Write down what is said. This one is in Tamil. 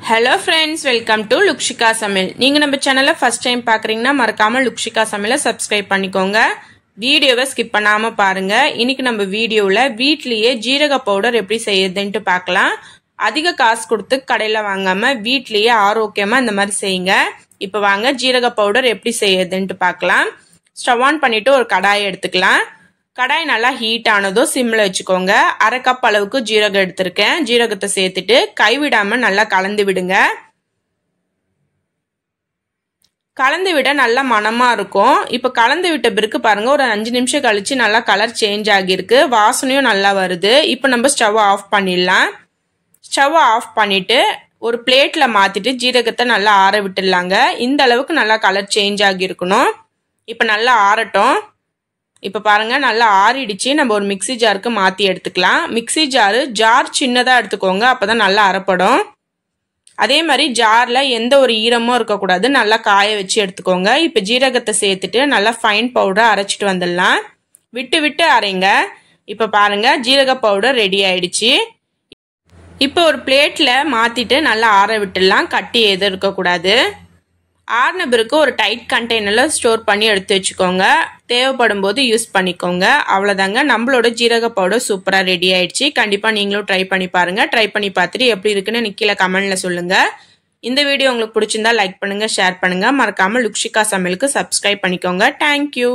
Hello friends, welcome to Lukshika Samil. நீங்க நம்ம சேனலை first time பார்க்கறீங்கன்னா மறக்காம Lukshika Samil subscribe பண்ணிக்கோங்க. வீடியோவை skip பண்ணாம பாருங்க. இன்னைக்கு நம்ம வீடியோல வீட்லயே ஜீரக பவுடர் எப்படி செய்யறதுன்னு பார்க்கலாம். அதிக காசு கொடுத்து கடையில வாங்காம வீட்லயே ஆரோக்கியமா இந்த மாதிரி செய்யுங்க. இப்போ வாங்க ஜீரக பவுடர் எப்படி செய்யறதுன்னு பார்க்கலாம். ஸ்டவ் ஆன் பண்ணிட்டு ஒரு கடாயை எடுத்துக்கலாம். கடாய் நல்லா ஹீட் ஆனதும் சிம்ல வச்சுக்கோங்க. அரை கப் அளவுக்கு ஜீரகம் எடுத்திருக்கேன். ஜீரகத்தை சேர்த்துட்டு கைவிடாம நல்லா கலந்து விடுங்க. கலந்து விட நல்லா மணமா இருக்கும். இப்ப கலந்து விட்ட பிறகு பாருங்க, ஒரு 5 நிமிஷம் கழிச்சு நல்லா கலர் சேஞ்ச் ஆகிருக்கு. வாசனையும் நல்லா வருது. இப்ப நம்ம ஸ்டவ் ஆஃப் பண்ணிடலாம். ஸ்டவ் ஆஃப் பண்ணிட்டு ஒரு பிளேட்ல மாத்திட்டு ஜீரகத்தை நல்லா ஆற விட்டுடலாங்க. இந்த அளவுக்கு நல்லா கலர் சேஞ்ச் ஆகி இருக்கணும். இப்ப நல்லா ஆறட்டும். இப்ப பாருங்க நல்லா ஆறிடுச்சு. நம்ம ஒரு மிக்ஸி ஜாருக்கு மாத்தி எடுத்துக்கலாம். மிக்ஸி ஜார் சின்னதா எடுத்துக்கோங்க, அப்பதான் நல்லா அரைப்படும். அதே மாதிரி ஜார்ல எந்த ஒரு ஈரமும் இருக்கக்கூடாது, நல்லா காய வச்சு எடுத்துக்கோங்க. இப்ப ஜீரகத்தை சேர்த்துட்டு நல்லா ஃபைன் பவுடரா அரைச்சிட்டு வந்துடலாம். விட்டு விட்டு அரைங்க. இப்ப பாருங்க ஜீரக பவுடர் ரெடி ஆயிடுச்சு. இப்போ ஒரு பிளேட்ல மாத்திட்டு நல்லா ஆற விட்டுடலாம். கட்டி எதுவும் இருக்கக்கூடாது. ஆறின பிறகு ஒரு டைட் கண்டெய்னர்ல ஸ்டோர் பண்ணி எடுத்து வச்சுக்கோங்க. தேவைப்படும் போது யூஸ் பண்ணிக்கோங்க. அவ்வளவுதாங்க, நம்மளோட ஜீரக பவுடர் சூப்பரா ரெடி ஆயிடுச்சு. கண்டிப்பா நீங்களும் ட்ரை பண்ணி பாருங்க. ட்ரை பண்ணி பார்த்துட்டு எப்படி இருக்குன்னு கீழே கமெண்ட்ல சொல்லுங்க. இந்த வீடியோ உங்களுக்கு பிடிச்சிருந்தா லைக் பண்ணுங்க, ஷேர் பண்ணுங்க. மறக்காம லுக்ஷிகா சமையலுக்கு சப்ஸ்கிரைப் பண்ணிக்கோங்க. தேங்க்யூ.